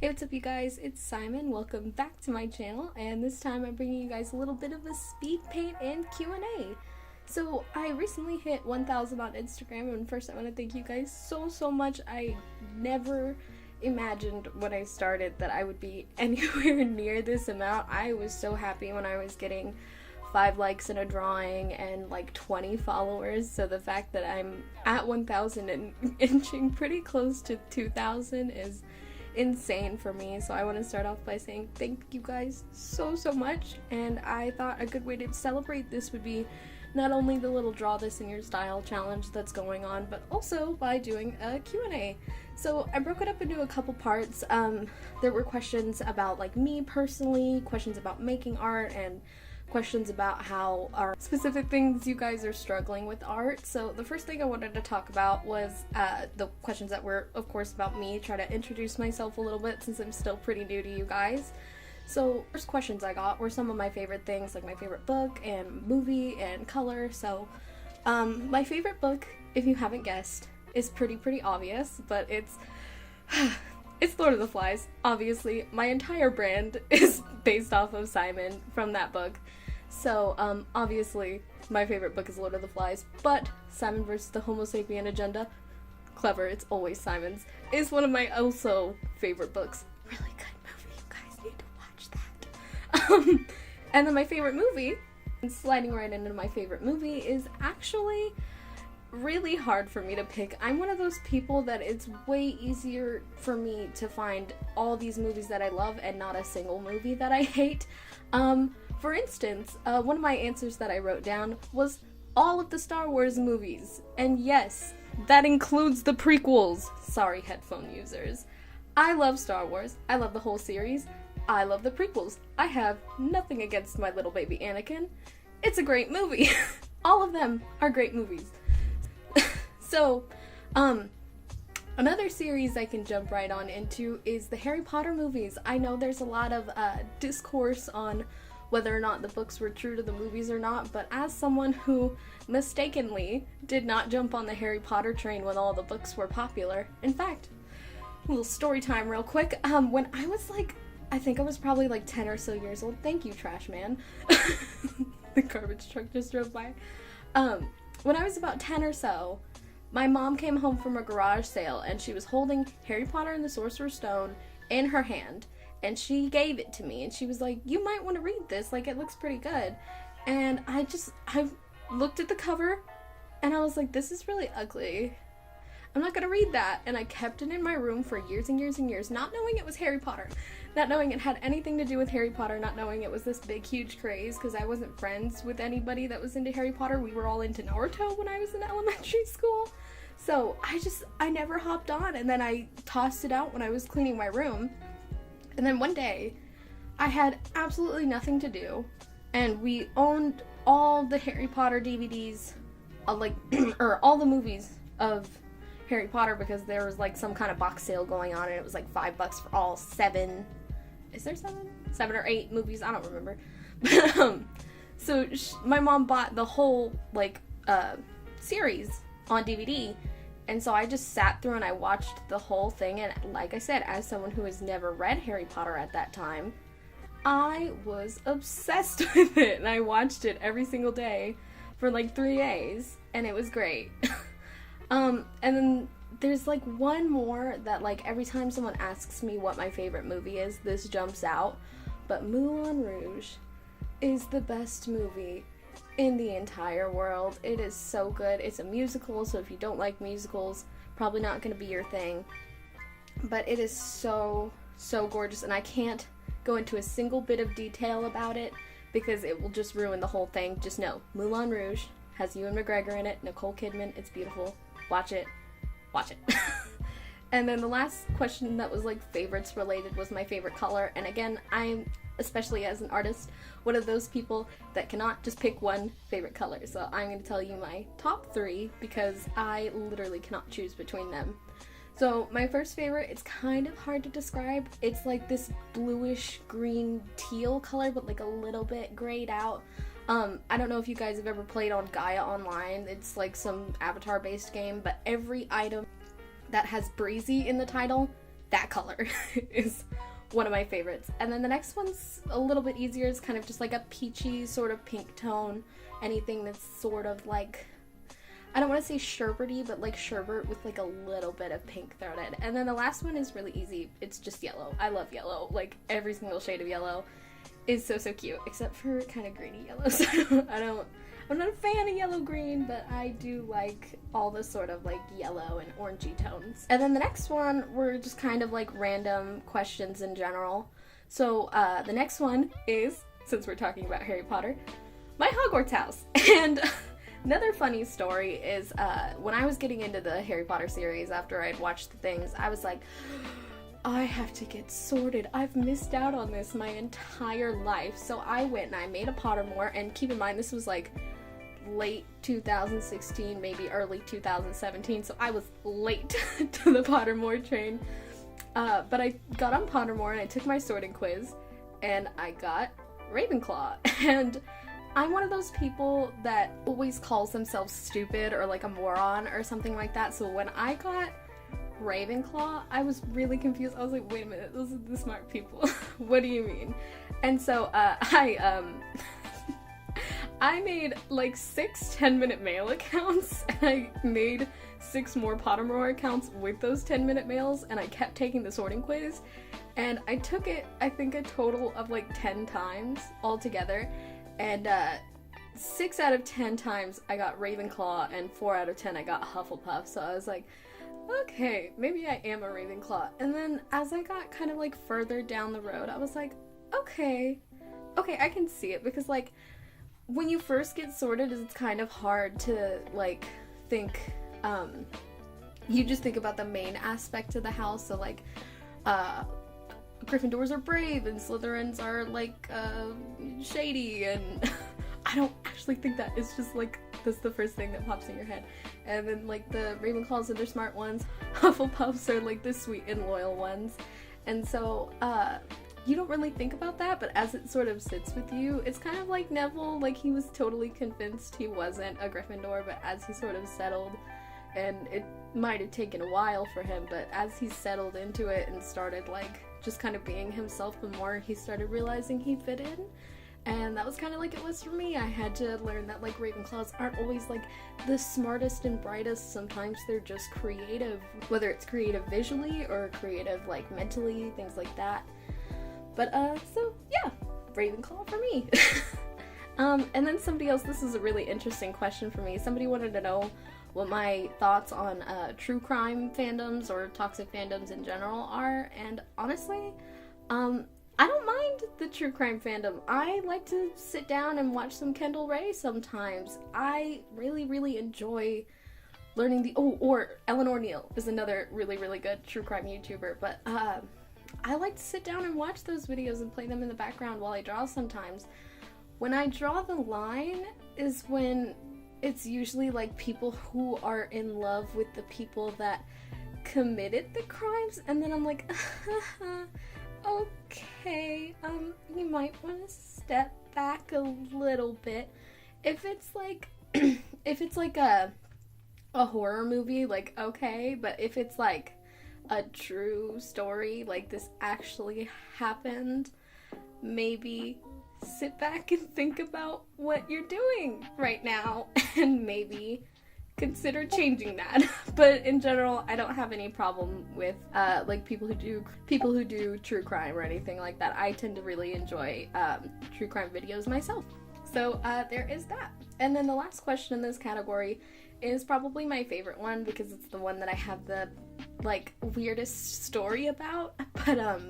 Hey, what's up you guys? It's Simon. Welcome back to my channel, and this time I'm bringing you guys a little bit of a speed paint and Q&A. So I recently hit 1,000 on Instagram, and first I want to thank you guys so much. I never imagined when I started that I would be anywhere near this amount. I was so happy when I was getting 5 likes in a drawing and like 20 followers, so the fact that I'm at 1,000 and inching pretty close to 2,000 is insane for me. So I want to start off by saying thank you guys so much, and I thought a good way to celebrate this would be not only the little draw this in your style challenge that's going on, but also by doing a Q&A. So I broke it up into a couple parts. There were questions about like me personally, questions about making art, and questions about how are specific things you guys are struggling with art. So the first thing I wanted to talk about was the questions that were of course about me, try to introduce myself a little bit since I'm still pretty new to you guys. So first questions I got were some of my favorite things, like my favorite book and movie and color. So my favorite book, if you haven't guessed, is pretty obvious, but it's Lord of the Flies. Obviously, my entire brand is based off of Simon from that book. So, obviously, my favorite book is Lord of the Flies, but Simon versus the Homo sapien agenda, clever, it's always Simon's, is one of my also favorite books. Really good movie, you guys need to watch that. And then my favorite movie, and sliding right into my favorite movie, is actually really hard for me to pick. I'm one of those people that it's way easier for me to find all these movies that I love and not a single movie that I hate. For instance, one of my answers that I wrote down was all of the Star Wars movies. And yes, that includes the prequels. Sorry, headphone users. I love Star Wars. I love the whole series. I love the prequels. I have nothing against my little baby Anakin. It's a great movie. All of them are great movies. So, another series I can jump right on into is the Harry Potter movies. I know there's a lot of discourse on whether or not the books were true to the movies or not, but as someone who mistakenly did not jump on the Harry Potter train when all the books were popular. In fact, a little story time real quick. When I was like, I think I was probably like 10 or so years old. Thank you, trash man. The garbage truck just drove by. When I was about 10 or so, my mom came home from a garage sale and she was holding Harry Potter and the Sorcerer's Stone in her hand, and she gave it to me and she was like, you might want to read this, like it looks pretty good. And I looked at the cover and I was like, this is really ugly. I'm not gonna read that. And I kept it in my room for years and years, not knowing it was Harry Potter, not knowing it had anything to do with Harry Potter, not knowing it was this big huge craze, because I wasn't friends with anybody that was into Harry Potter. We were all into Naruto when I was in elementary school. So I never hopped on, and then I tossed it out when I was cleaning my room. And then one day I had absolutely nothing to do, and we owned all the Harry Potter DVDs, or all the movies of Harry Potter, because there was like some kind of box sale going on and it was like $5 for all 7, is there 7 or 8 movies, I don't remember. So my mom bought the whole like series on DVD, and so I just sat through and I watched the whole thing. And like I said, as someone who has never read Harry Potter at that time, I was obsessed with it, and I watched it every single day for like 3 days, and it was great. And then there's like one more that like every time someone asks me what my favorite movie is, this jumps out. But Moulin Rouge is the best movie in the entire world. It is so good. It's a musical, so if you don't like musicals, probably not going to be your thing. But it is so gorgeous, and I can't go into a single bit of detail about it because it will just ruin the whole thing. Just know, Moulin Rouge has Ewan McGregor in it, Nicole Kidman. It's beautiful. Watch it. And then the last question that was like favorites related was my favorite color. And again, I'm, especially as an artist, one of those people that cannot just pick one favorite color. So I'm going to tell you my top 3 because I literally cannot choose between them. So my first favorite, it's kind of hard to describe. It's like this bluish green teal color, but like a little bit grayed out. I don't know if you guys have ever played on Gaia Online. It's like some avatar-based game, but every item that has breezy in the title, that color is of my favorites. And then the next one's a little bit easier. It's kind of just like a peachy sort of pink tone. Anything that's sort of like, I don't want to say sherbety, but like sherbet with like a little bit of pink thrown in. And then the last one is really easy. It's just yellow. I love yellow. Like every single shade of yellow is so cute, except for kind of greeny yellows. I'm not a fan of yellow green, but I do like all the sort of like yellow and orangey tones. And then the next one were just kind of like random questions in general. So the next one is, since we're talking about Harry Potter, my Hogwarts house. And another funny story is when I was getting into the Harry Potter series after I'd watched the things, I was like, I have to get sorted. I've missed out on this my entire life. So I went and I made a Pottermore, and keep in mind this was like late 2016, maybe early 2017, so I was late to the Pottermore train. But I got on Pottermore and I took my sorting quiz, and I got Ravenclaw. And I'm one of those people that always calls themselves stupid or like a moron or something like that, so when I got Ravenclaw, I was really confused. I was like, wait a minute, those are the smart people. What do you mean? And so I made like 6 10-minute mail accounts, and I made 6 more Pottermore accounts with those 10-minute mails, and I kept taking the sorting quiz, and I took it, I think, a total of like 10 times altogether, and 6 out of 10 times I got Ravenclaw, and 4 out of 10 I got Hufflepuff, so I was like, okay, maybe I am a Ravenclaw. And then as I got kind of like further down the road, I was like, okay, I can see it, because like when you first get sorted, it's kind of hard to like think, you just think about the main aspect of the house, so like Gryffindors are brave and Slytherins are like shady, and I don't actually think that. It's just like that's the first thing that pops in your head. And then like the Ravenclaws are the smart ones, Hufflepuffs are like the sweet and loyal ones, and so you don't really think about that, but as it sort of sits with you, it's kind of like Neville. Like he was totally convinced he wasn't a Gryffindor, but as he sort of settled, and it might have taken a while for him, but as he settled into it and started like just kind of being himself, the more he started realizing he fit in. And that was kind of like it was for me. I had to learn that like Ravenclaws aren't always like the smartest and brightest. Sometimes they're just creative, whether it's creative visually or creative like mentally, things like that. But so yeah, Ravenclaw for me. And then somebody else, this is a really interesting question for me. Somebody wanted to know what my thoughts on true crime fandoms or toxic fandoms in general are, and honestly, I don't mind the true crime fandom. I like to sit down and watch some Kendall Rae sometimes. I really, really enjoy learning or Eleanor Neal is another really, really good true crime YouTuber, but I like to sit down and watch those videos and play them in the background while I draw sometimes. When I draw the line is when it's usually like people who are in love with the people that committed the crimes, and then I'm like, okay, you might want to step back a little bit. If it's like, if it's like a horror movie, like, okay, but if it's like a true story, like this actually happened, maybe sit back and think about what you're doing right now, and maybe consider changing that. But in general, I don't have any problem with like people who do true crime or anything like that. I tend to really enjoy true crime videos myself. So there is that. And then the last question in this category is probably my favorite one, because it's the one that I have the like weirdest story about. But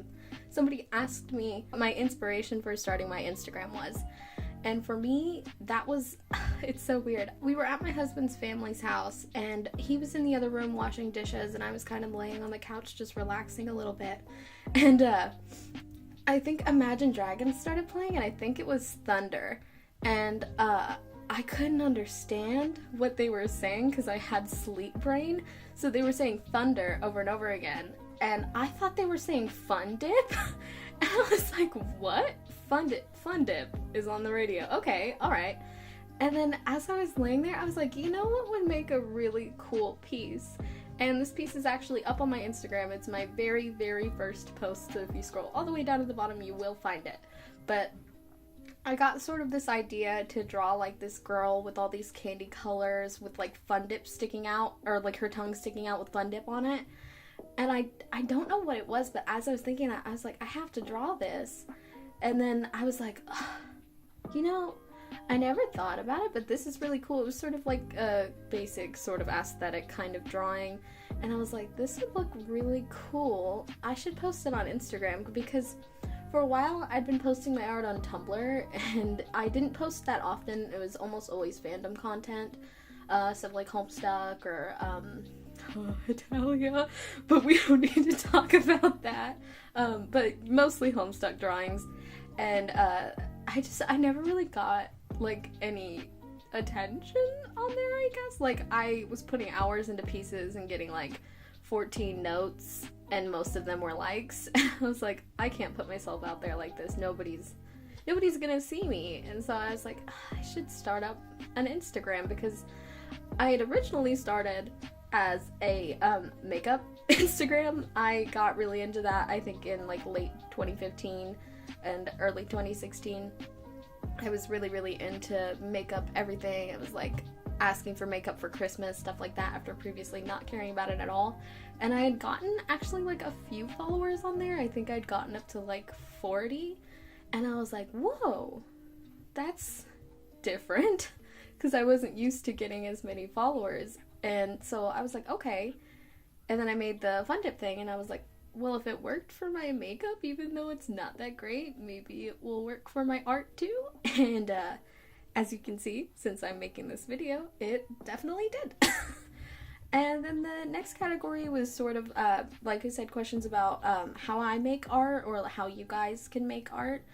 somebody asked me what my inspiration for starting my Instagram was. And for me, that was, it's so weird. We were at my husband's family's house, and he was in the other room washing dishes, and I was kind of laying on the couch just relaxing a little bit. And I think Imagine Dragons started playing, and I think it was Thunder. And I couldn't understand what they were saying because I had sleep brain. So they were saying Thunder over and over again. And I thought they were saying Fun Dip. And I was like, what? Fun Dip is on the radio. Okay, alright. And then as I was laying there, I was like, you know what would make a really cool piece? And this piece is actually up on my Instagram. It's my very, very first post, so if you scroll all the way down to the bottom, you will find it. But I got sort of this idea to draw like this girl with all these candy colors with like Fun Dip sticking out, or like her tongue sticking out with Fun Dip on it. And I don't know what it was, but as I was thinking that, I was like, I have to draw this. And then I was like, you know, I never thought about it, but this is really cool. It was sort of like a basic sort of aesthetic kind of drawing. And I was like, this would look really cool. I should post it on Instagram, because for a while I'd been posting my art on Tumblr, and I didn't post that often. It was almost always fandom content, stuff like Homestuck or Italia, but we don't need to talk about that. But mostly Homestuck drawings, and I never really got like any attention on there, I guess. Like, I was putting hours into pieces and getting like 14 notes, and most of them were likes. And I was like, I can't put myself out there like this. Nobody's gonna see me. And so I was like, I should start up an Instagram, because I had originally started as a makeup Instagram. I got really into that, I think, in like late 2015 and early 2016. I was really, really into makeup, everything. I was like asking for makeup for Christmas, stuff like that, after previously not caring about it at all. And I had gotten actually like a few followers on there. I think I'd gotten up to like 40. And I was like, whoa, that's different, because I wasn't used to getting as many followers. And so I was like, okay. And then I made the Fun Dip thing, and I was like, well, if it worked for my makeup, even though it's not that great, maybe it will work for my art too. And as you can see, since I'm making this video, it definitely did. And then the next category was sort of, like I said, questions about how I make art, or how you guys can make art.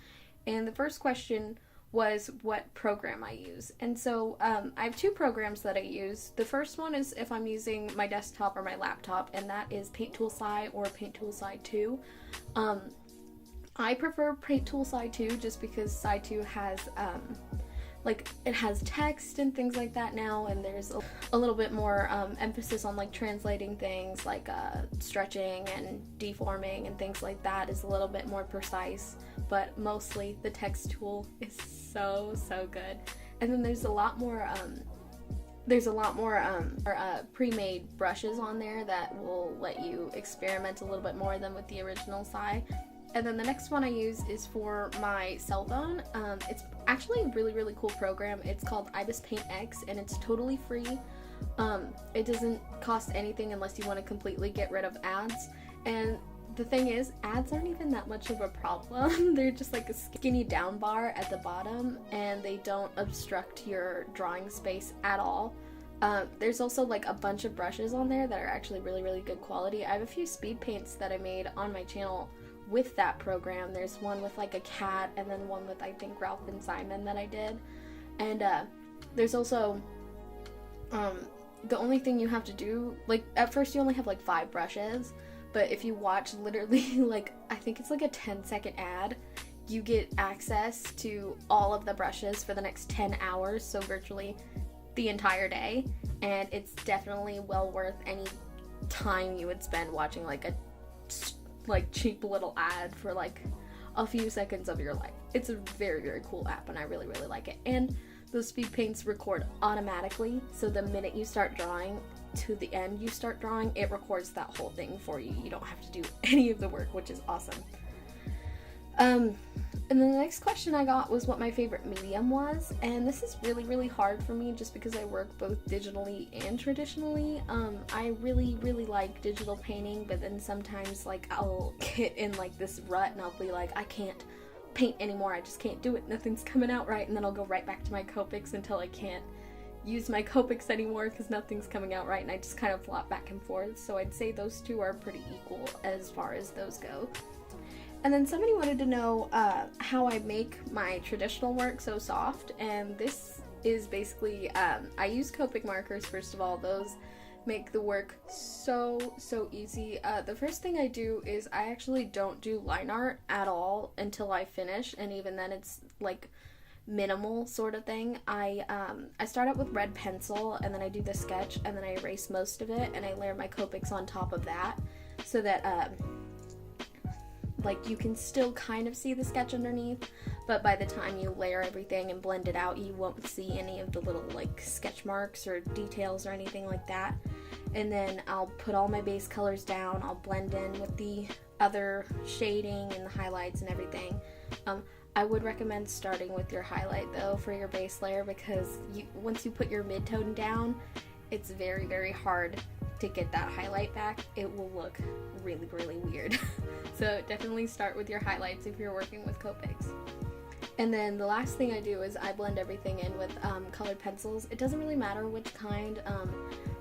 And the first question was what program I use. And so I have two programs that I use. The first one is if I'm using my desktop or my laptop, and that is Paint Tool Sci or Paint Tool Sci 2. I prefer Paint Tool Sci 2 just because Sci 2 has like, it has text and things like that now, and there's a little bit more emphasis on like translating things, like stretching and deforming and things like that is a little bit more precise, but mostly the text tool is so good. And then there's a lot more pre-made brushes on there that will let you experiment a little bit more than with the original Sci. And then the next one I use is for my cell phone. It's actually a really, really cool program. It's called Paint X, and it's totally free. It doesn't cost anything unless you want to completely get rid of ads. And the thing is, ads aren't even that much of a problem. They're just like a skinny down bar at the bottom, and they don't obstruct your drawing space at all. There's also like a bunch of brushes on there that are actually really, really good quality. I have a few speed paints that I made on my channel with that program. There's one with like a cat, and then one with, I think, Ralph and Simon that I did. And there's also the only thing you have to do, like, at first you only have like 5 brushes, but if you watch literally like, I think it's like a 10-second ad, you get access to all of the brushes for the next 10 hours, so virtually the entire day. And it's definitely well worth any time you would spend watching like a cheap little ad for like a few seconds of your life. It's a very, very cool app, and I really, really like it. And those speed paints record automatically, so the minute you start drawing to the end you start drawing, it records that whole thing for you. You don't have to do any of the work, which is awesome. And then the next question I got was what my favorite medium was, and this is really, really hard for me just because I work both digitally and traditionally. I really, really like digital painting, but then sometimes like I'll get in like this rut and I'll be like, I can't paint anymore, I just can't do it, nothing's coming out right, and then I'll go right back to my Copics until I can't use my Copics anymore because nothing's coming out right, and I just kind of flop back and forth. So I'd say those two are pretty equal as far as those go. And then somebody wanted to know how I make my traditional work so soft, and this is basically, I use Copic markers first of all. Those make the work so easy. The first thing I do is I actually don't do line art at all until I finish, and even then it's like minimal sort of thing. I start out with red pencil, and then I do the sketch, and then I erase most of it, and I layer my Copics on top of that, so that like you can still kind of see the sketch underneath, but by the time you layer everything and blend it out, you won't see any of the little like sketch marks or details or anything like that. And then I'll put all my base colors down, I'll blend in with the other shading and the highlights and everything. I would recommend starting with your highlight though for your base layer, because once you put your mid-tone down, it's very, very hard to get that highlight back. It will look really, really weird. So definitely start with your highlights if you're working with Copics. And then the last thing I do is I blend everything in with colored pencils. It doesn't really matter which kind.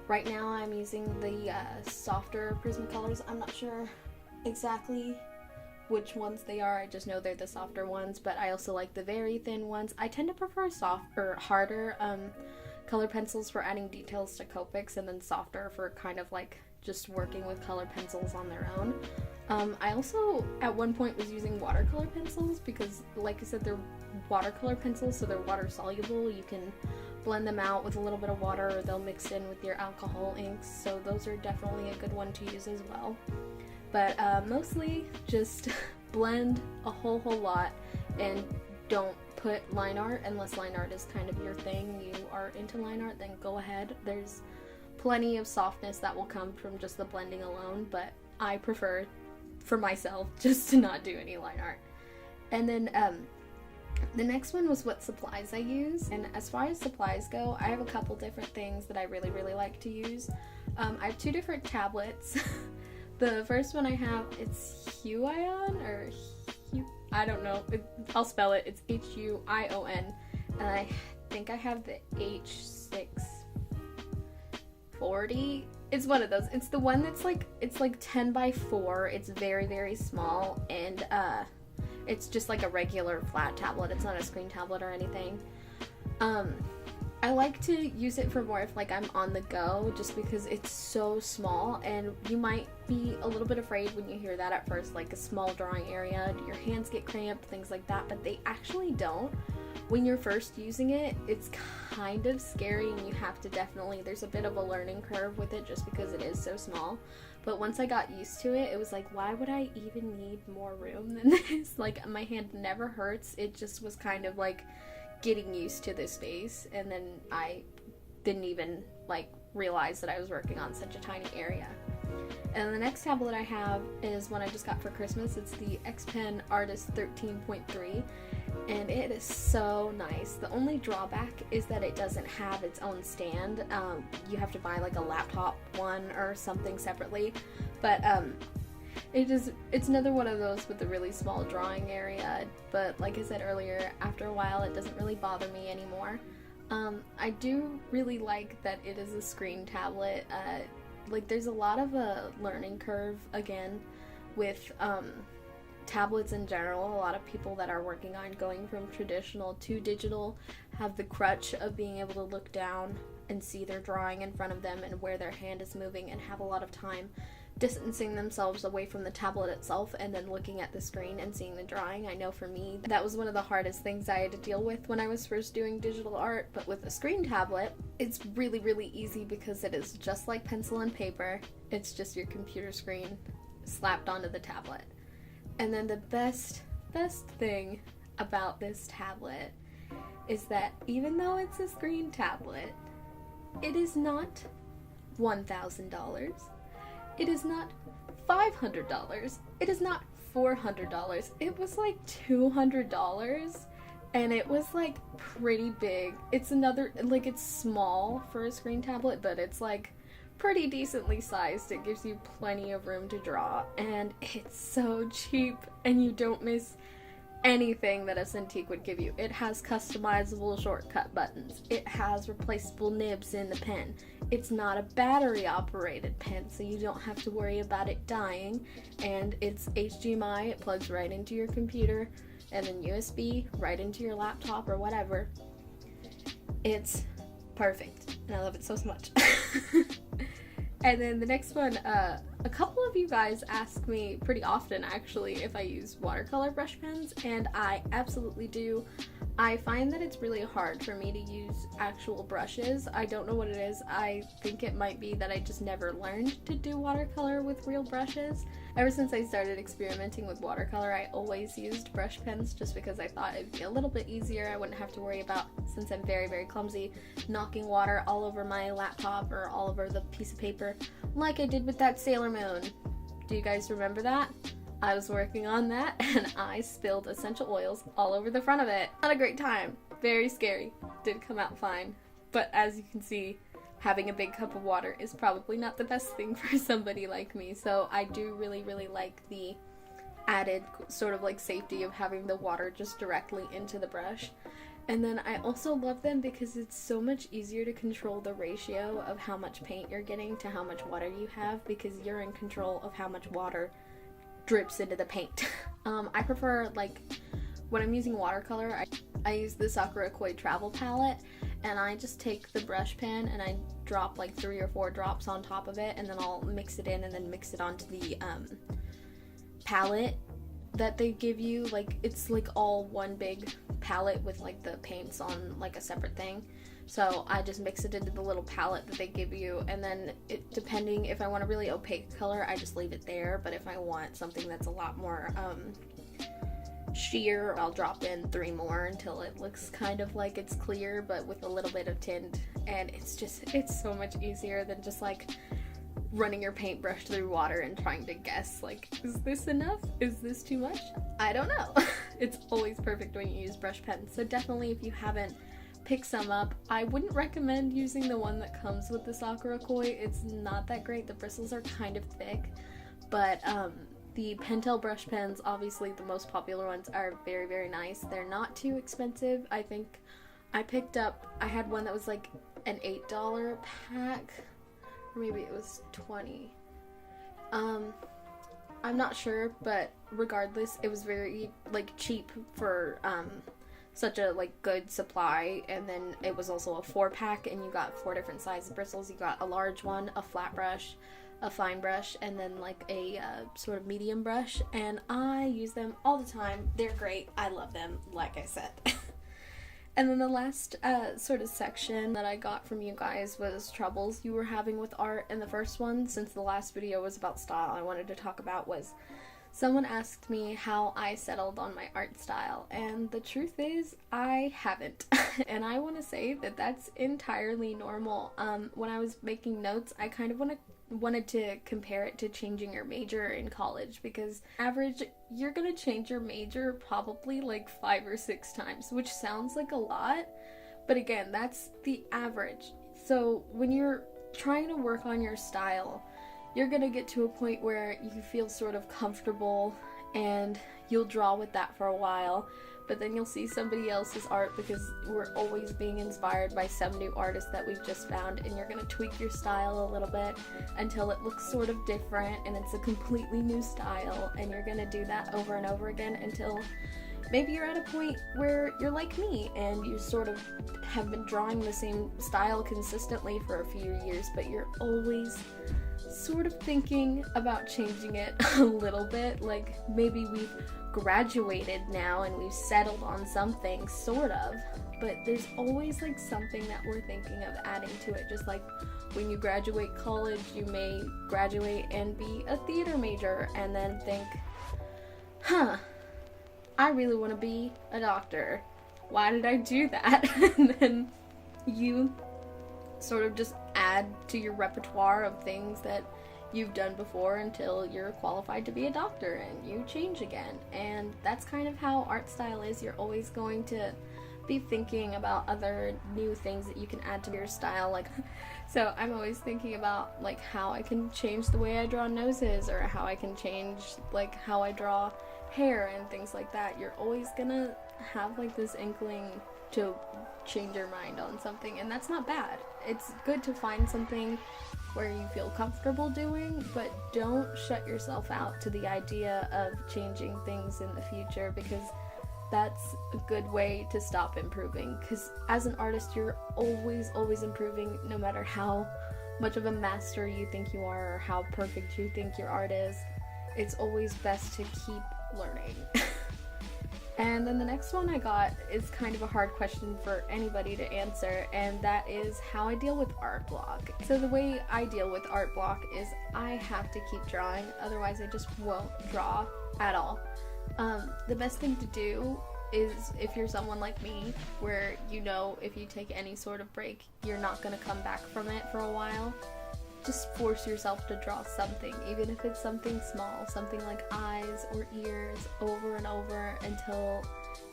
Right now I'm using the softer Prismacolors. I'm not sure exactly which ones they are, I just know they're the softer ones, but I also like the very thin ones. I tend to prefer soft or harder color pencils for adding details to Copics, and then softer for kind of like just working with colored pencils on their own. I also at one point was using watercolor pencils because, like I said, they're watercolor pencils, so they're water soluble. You can blend them out with a little bit of water, or they'll mix in with your alcohol inks, so those are definitely a good one to use as well. But mostly just blend a whole lot, and don't put line art unless line art is kind of your thing. You are into line art, then go ahead. There's plenty of softness that will come from just the blending alone, but I prefer for myself just to not do any line art. And then the next one was what supplies I use. And as far as supplies go, I have a couple different things that I really like to use. I have two different tablets. The first one I have, it's Huion, or I don't know, I'll spell it, it's Huion, and I think I have the H640. It's one of those. It's the one that's like, it's like 10 by 4, it's very small, and it's just like a regular flat tablet. It's not a screen tablet or anything. I like to use it for more if like I'm on the go, just because it's so small, and you might be a little bit afraid when you hear that at first, like a small drawing area, your hands get cramped, things like that, but they actually don't. When you're first using it, it's kind of scary, and you have to definitely, there's a bit of a learning curve with it just because it is so small. But once I got used to it, it was like, why would I even need more room than this? Like, my hand never hurts. It just was kind of like getting used to this space, and then I didn't even like realize that I was working on such a tiny area. And the next tablet I have is one I just got for Christmas. It's the X Pen Artist 13.3, and it is so nice. The only drawback is that it doesn't have its own stand. You have to buy like a laptop one or something separately, but it's another one of those with a really small drawing area, but like I said earlier, after a while it doesn't really bother me anymore. I do really like that it is a screen tablet. Like there's a lot of a learning curve again with tablets in general. A lot of people that are working on going from traditional to digital have the crutch of being able to look down and see their drawing in front of them and where their hand is moving, and have a lot of time distancing themselves away from the tablet itself and then looking at the screen and seeing the drawing. I know for me, that was one of the hardest things I had to deal with when I was first doing digital art, but with a screen tablet, it's really easy because it is just like pencil and paper. It's just your computer screen slapped onto the tablet. And then the best thing about this tablet is that even though it's a screen tablet, it is not $1,000. It is not $500. It is not $400. It was like $200, and it was like pretty big. It's another, like, it's small for a screen tablet, but it's like pretty decently sized. It gives you plenty of room to draw, and it's so cheap, and you don't miss anything that a Cintiq would give you. It has customizable shortcut buttons. It has replaceable nibs in the pen. It's not a battery operated pen, so you don't have to worry about it dying. And it's HDMI, it plugs right into your computer, and then USB right into your laptop or whatever. It's perfect, and I love it so much. And then the next one, a couple of you guys ask me pretty often actually if I use watercolor brush pens, and I absolutely do. I find that it's really hard for me to use actual brushes. I don't know what it is. I think it might be that I just never learned to do watercolor with real brushes. Ever since I started experimenting with watercolor, I always used brush pens just because I thought it'd be a little bit easier. I wouldn't have to worry about, since I'm very, very clumsy, knocking water all over my laptop or all over the piece of paper like I did with that Sailor Moon. Do you guys remember that? I was working on that and I spilled essential oils all over the front of it. Not a great time. Very scary. Did come out fine. But as you can see, having a big cup of water is probably not the best thing for somebody like me. So I do really, really like the added sort of like safety of having the water just directly into the brush. And then I also love them because it's so much easier to control the ratio of how much paint you're getting to how much water you have, because you're in control of how much water drips into the paint. I prefer, like, when I'm using watercolor, I use the Sakura Koi travel palette, and I just take the brush pen and I drop like 3 or 4 drops on top of it, and then I'll mix it in and then mix it onto the palette that they give you. Like, it's like all one big palette with like the paints on like a separate thing. So I just mix it into the little palette that they give you, and then depending if I want a really opaque color, I just leave it there. But if I want something that's a lot more sheer, I'll drop in 3 more until it looks kind of like it's clear but with a little bit of tint. And it's so much easier than just like running your paintbrush through water and trying to guess, like, is this enough? Is this too much? I don't know. It's always perfect when you use brush pens. So definitely, if you haven't picked some up, I wouldn't recommend using the one that comes with the Sakura Koi. It's not that great. The bristles are kind of thick, but the Pentel brush pens, obviously the most popular ones, are very, very nice. They're not too expensive. I think I had one that was like an $8 pack, or maybe it was 20. I'm not sure, but regardless, it was very like cheap for such a like good supply. And then it was also a 4-pack, and you got 4 different sizes of bristles. You got a large one, a flat brush, a fine brush, and then like a sort of medium brush, and I use them all the time. They're great. I love them, like I said. And then the last sort of section that I got from you guys was troubles you were having with art. And the first one, since the last video was about style, I wanted to talk about was someone asked me how I settled on my art style, and the truth is I haven't. And I want to say that that's entirely normal. When I was making notes, I kind of wanted to compare it to changing your major in college, because average you're gonna change your major probably like 5 or 6 times, which sounds like a lot, but again, that's the average. So when you're trying to work on your style, you're gonna get to a point where you feel sort of comfortable and you'll draw with that for a while, but then you'll see somebody else's art, because we're always being inspired by some new artist that we've just found, and you're gonna tweak your style a little bit until it looks sort of different and it's a completely new style, and you're gonna do that over and over again until maybe you're at a point where you're like me and you sort of have been drawing the same style consistently for a few years, but you're always sort of thinking about changing it a little bit. Like, maybe we've graduated now and we've settled on something, sort of, but there's always like something that we're thinking of adding to it. Just like when you graduate college, you may graduate and be a theater major and then think, I really want to be a doctor. Why did I do that? And then you sort of just add to your repertoire of things that you've done before until you're qualified to be a doctor, and you change again. And that's kind of how art style is. You're always going to be thinking about other new things that you can add to your style. Like, so I'm always thinking about like how I can change the way I draw noses, or how I can change like how I draw hair and things like that. You're always gonna have like this inkling to change your mind on something, and that's not bad. It's good to find something where you feel comfortable doing, but don't shut yourself out to the idea of changing things in the future, because that's a good way to stop improving. Because as an artist, you're always improving, no matter how much of a master you think you are or how perfect you think your art is, it's always best to keep learning. And then the next one I got is kind of a hard question for anybody to answer, and that is how I deal with art block. So the way I deal with art block is I have to keep drawing, otherwise I just won't draw at all. The best thing to do is, if you're someone like me, where you know if you take any sort of break, you're not going to come back from it for a while, just force yourself to draw something, even if it's something small, something like eyes or ears, over and over until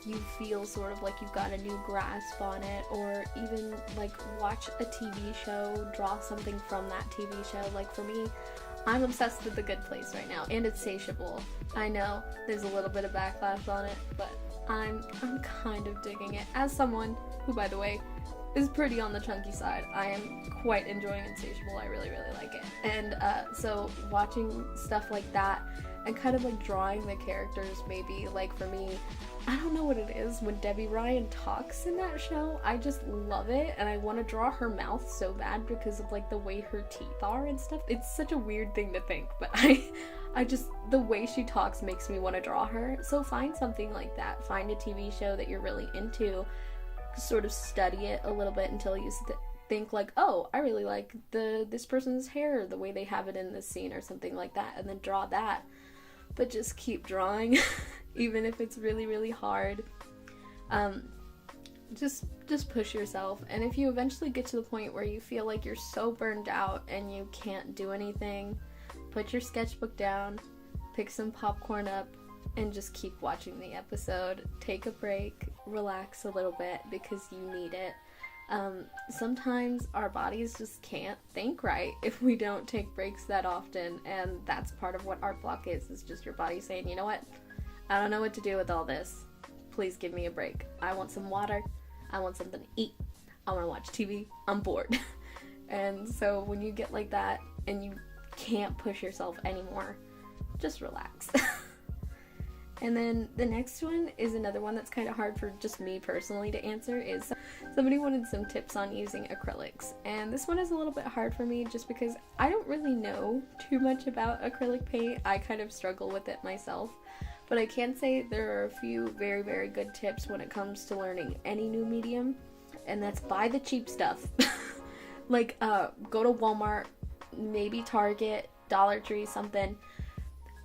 you feel sort of like you've got a new grasp on it, or even like watch a TV show, draw something from that TV show. Like for me, I'm obsessed with The Good Place right now, and it's Insatiable. I know there's a little bit of backlash on it, but I'm kind of digging it. As someone who, by the way, is pretty on the chunky side, I am quite enjoying Insatiable. I really, really like it. And so watching stuff like that and kind of like drawing the characters, maybe, like for me, I don't know what it is, when Debbie Ryan talks in that show, I just love it, and I want to draw her mouth so bad because of like the way her teeth are and stuff. It's such a weird thing to think, but I just, the way she talks makes me want to draw her. So find something like that. Find a TV show that you're really into, sort of study it a little bit until you think like, oh, I really like this person's hair, the way they have it in this scene or something like that, and then draw that. But just keep drawing, even if it's really, really hard. Just push yourself, and if you eventually get to the point where you feel like you're so burned out and you can't do anything, put your sketchbook down, pick some popcorn up, and just keep watching the episode. Take a break, relax a little bit, because you need it. Sometimes our bodies just can't think right if we don't take breaks that often, and that's part of what art block is just your body saying, you know what, I don't know what to do with all this. Please give me a break. I want some water. I want something to eat. I want to watch TV. I'm bored. And so when you get like that and you can't push yourself anymore, just relax. And then the next one is another one that's kind of hard for just me personally to answer. Is somebody wanted some tips on using acrylics, and this one is a little bit hard for me just because I don't really know too much about acrylic paint. I kind of struggle with it myself, but I can say there are a few very, very good tips when it comes to learning any new medium, and that's buy the cheap stuff. Like go to Walmart, maybe Target, Dollar Tree, something.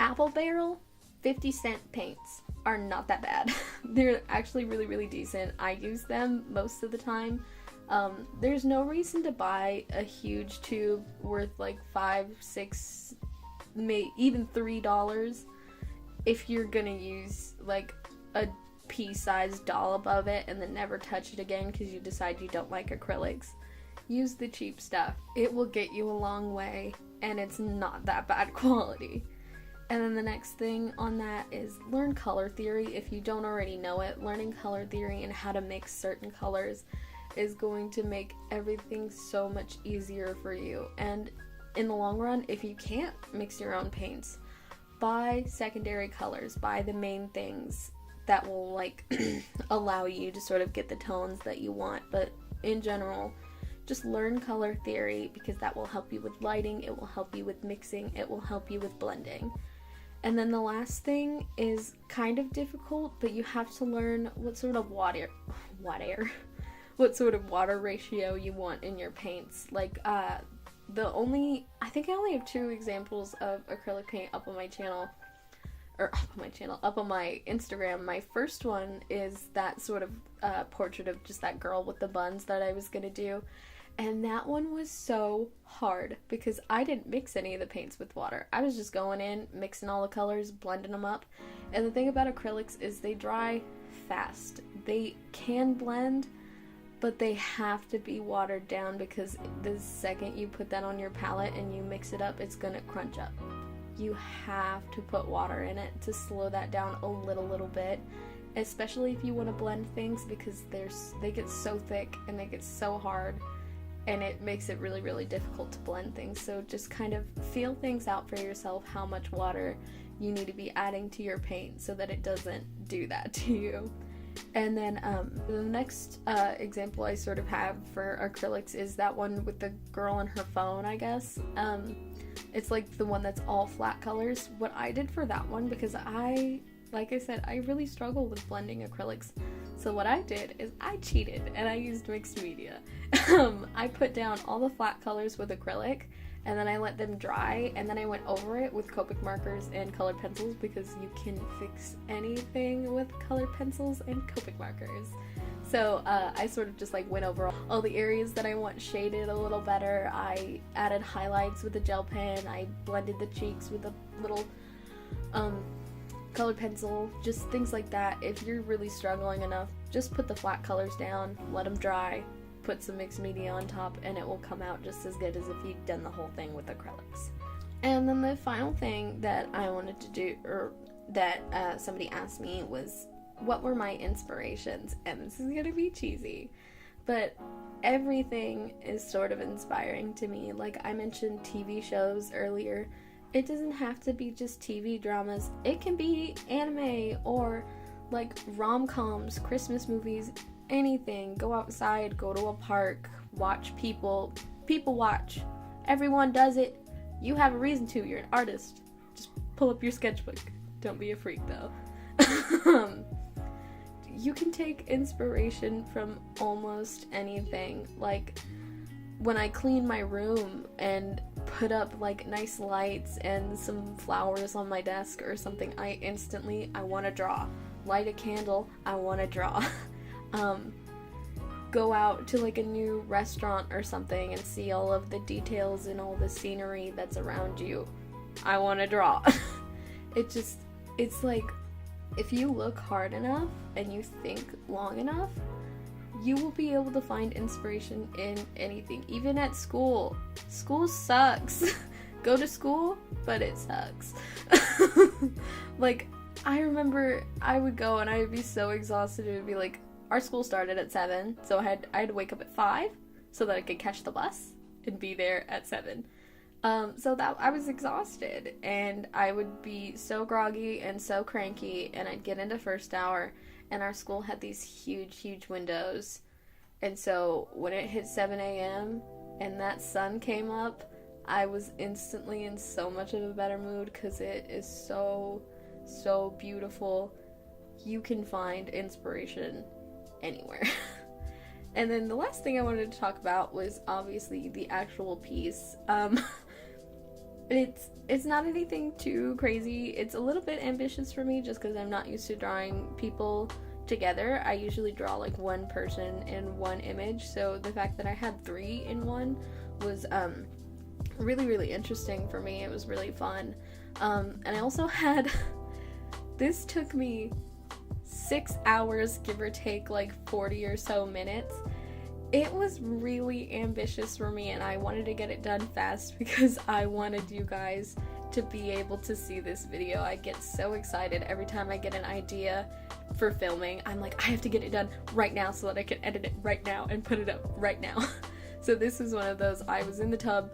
Apple Barrel 50-cent paints are not that bad. They're actually really, really decent. I use them most of the time. There's no reason to buy a huge tube worth like $5, $6, even $3 if you're gonna use like a pea-sized dollop of it and then never touch it again because you decide you don't like acrylics. Use the cheap stuff. It will get you a long way, and it's not that bad quality. And then the next thing on that is learn color theory. If you don't already know it, learning color theory and how to mix certain colors is going to make everything so much easier for you. And in the long run, if you can't mix your own paints, buy secondary colors, buy the main things that will like allow you to sort of get the tones that you want. But in general, just learn color theory, because that will help you with lighting, it will help you with mixing, it will help you with blending. And then the last thing is kind of difficult, but you have to learn what sort of water ratio you want in your paints. Like I only have 2 examples of acrylic paint up on my Instagram. My first one is that sort of portrait of just that girl with the buns that I was gonna do. And that one was so hard because I didn't mix any of the paints with water. I was just going in, mixing all the colors, blending them up. And the thing about acrylics is they dry fast. They can blend, but they have to be watered down, because the second you put that on your palette and you mix it up, it's gonna crunch up. You have to put water in it to slow that down a little bit, especially if you want to blend things, because they get so thick and they get so hard, and it makes it really, really difficult to blend things. So just kind of feel things out for yourself, how much water you need to be adding to your paint so that it doesn't do that to you. And then the next example I sort of have for acrylics is that one with the girl on her phone, I guess. It's like the one that's all flat colors. What I did for that one, because like I said, I really struggle with blending acrylics. So what I did is I cheated and I used mixed media. I put down all the flat colors with acrylic, and then I let them dry, and then I went over it with Copic markers and colored pencils, because you can fix anything with colored pencils and Copic markers. So I sort of just like went over all the areas that I want shaded a little better. I added highlights with a gel pen. I blended the cheeks with a little colored pencil, just things like that. If you're really struggling enough, just put the flat colors down, let them dry, put some mixed media on top, and it will come out just as good as if you'd done the whole thing with acrylics. And then the final thing that I wanted to do, or that somebody asked me, was what were my inspirations? And this is gonna be cheesy, but everything is sort of inspiring to me. Like I mentioned TV shows earlier. It doesn't have to be just TV dramas. It can be anime or like rom-coms, Christmas movies, anything. Go outside, go to a park, watch people watch. Everyone does it. You have a reason to. You're an artist. Just pull up your sketchbook. Don't be a freak though. You can take inspiration from almost anything. Like when I clean my room and put up like nice lights and some flowers on my desk or something, I want to draw. Light a candle, I want to draw. Go out to like a new restaurant or something and see all of the details and all the scenery that's around you, I want to draw. It's like, if you look hard enough and you think long enough, you will be able to find inspiration in anything, even at school. School sucks. Go to school, but it sucks. Like, I remember I would go and I would be so exhausted. It would be like, our school started at 7, so I had to wake up at 5 so that I could catch the bus and be there at 7. So that I was exhausted, and I would be so groggy and so cranky, and I'd get into first hour, and our school had these huge windows, and so when it hit 7 a.m. and that sun came up, I was instantly in so much of a better mood, because it is so beautiful. You can find inspiration anywhere. And then the last thing I wanted to talk about was obviously the actual piece. It's not anything too crazy. It's a little bit ambitious for me just because I'm not used to drawing people together. I usually draw like one person in one image, so the fact that I had 3 in one was really interesting for me. It was really fun. And I also had this took me 6 hours, give or take like 40 or so minutes. It was really ambitious for me, and I wanted to get it done fast because I wanted you guys to be able to see this video. I get so excited every time I get an idea for filming. I'm like, I have to get it done right now so that I can edit it right now and put it up right now. So this is one of those. I was in the tub.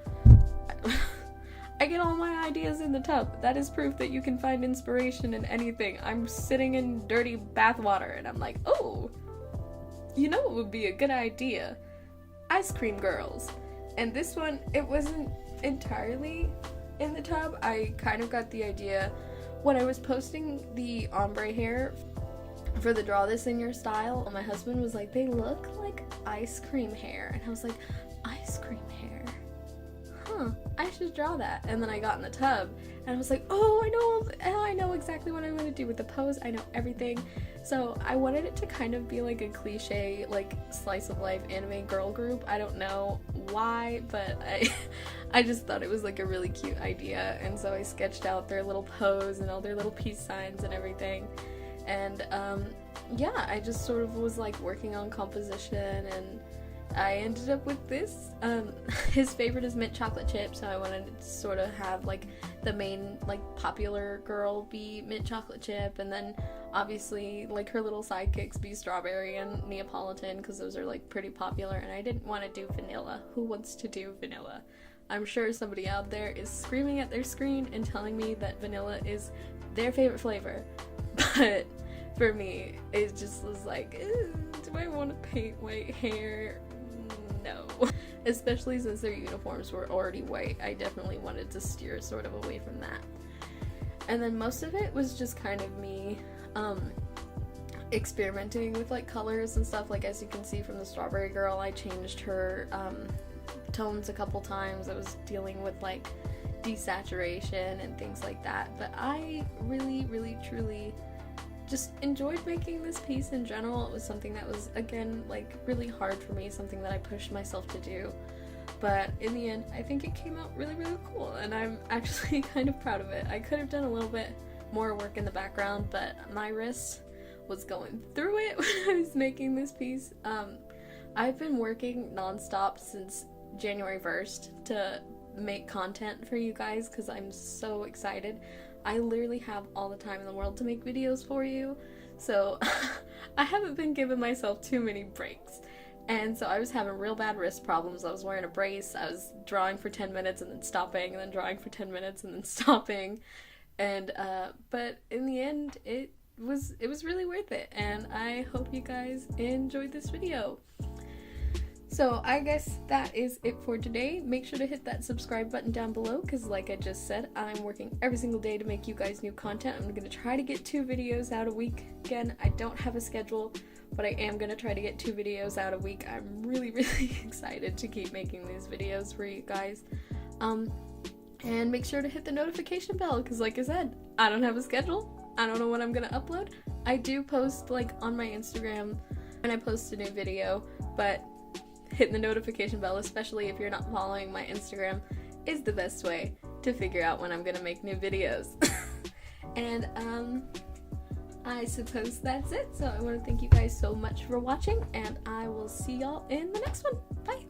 I get all my ideas in the tub. That is proof that you can find inspiration in anything. I'm sitting in dirty bath water and I'm like, oh, you know what would be a good idea? Ice cream girls. And this one, it wasn't entirely in the tub. I kind of got the idea when I was posting the ombre hair for the Draw This in Your Style. My husband was like, they look like ice cream hair. And I was like, ice cream hair? Huh, I should draw that. And then I got in the tub and I was like, oh, I know exactly what I'm going to do with the pose. I know everything. So I wanted it to kind of be like a cliche, like slice of life anime girl group. I don't know why, but I just thought it was like a really cute idea. And so I sketched out their little pose and all their little peace signs and everything. And yeah, I just sort of was like working on composition, and I ended up with this. His favorite is mint chocolate chip, so I wanted to sort of have like the main like popular girl be mint chocolate chip, and then obviously like her little sidekicks be strawberry and Neapolitan, because those are like pretty popular. And I didn't want to do vanilla. Who wants to do vanilla? I'm sure somebody out there is screaming at their screen and telling me that vanilla is their favorite flavor. But for me, it just was like, do I want to paint white hair? No. Especially since their uniforms were already white, I definitely wanted to steer sort of away from that. And then most of it was just kind of me experimenting with like colors and stuff. Like, as you can see from the Strawberry Girl, I changed her tones a couple times. I was dealing with like desaturation and things like that, but I really, really, truly just enjoyed making this piece in general. It was something that was, again, like really hard for me, something that I pushed myself to do, but in the end I think it came out really, really cool, and I'm actually kind of proud of it. I could have done a little bit more work in the background, but my wrist was going through it when I was making this piece. I've been working non-stop since January 1st to make content for you guys because I'm so excited. I literally have all the time in the world to make videos for you, so I haven't been giving myself too many breaks. And so I was having real bad wrist problems. I was wearing a brace, I was drawing for 10 minutes and then stopping, and then drawing for 10 minutes and then stopping. And but in the end it was really worth it, and I hope you guys enjoyed this video. So I guess that is it for today. Make sure to hit that subscribe button down below because, like I just said, I'm working every single day to make you guys new content. I'm going to try to get 2 videos out a week. Again, I don't have a schedule, but I am going to try to get 2 videos out a week. I'm really, really excited to keep making these videos for you guys. And make sure to hit the notification bell because, like I said, I don't have a schedule. I don't know when I'm going to upload. I do post like on my Instagram when I post a new video, but hitting the notification bell, especially if you're not following my Instagram, is the best way to figure out when I'm gonna make new videos. And I suppose that's it. So I want to thank you guys so much for watching, and I will see y'all in the next one. Bye!